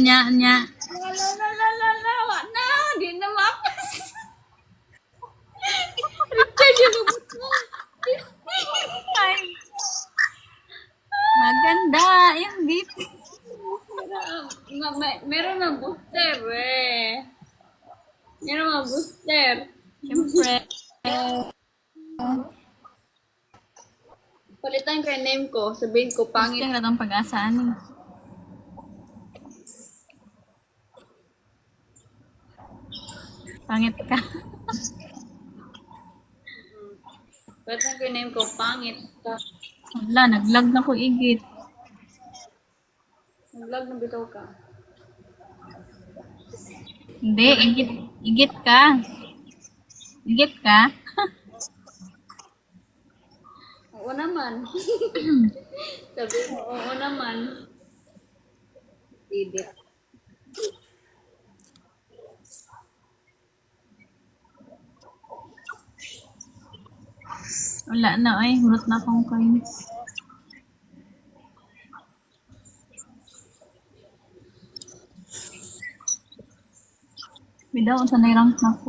Nya. Wa na, di na mapas. Recharge yung lubot mo. Ay, maganda yung beef. Meron na booster eh. Meron na booster. Siyempre. Palitan ko yung name ko. Sabihin ko, Pangit pangit. na itong pag-asaan eh. Pangit ka. Palitan ko yung name ko, pangit ka. Wala, naglag na ko igit. Nag-vlog na bitaw ka. Hindi, igit ka. Igit ka? Oo naman. Sabi mo, oo naman. Didit. Wala na ay, hulot na akong coins. Bidaw, sa rank na ko.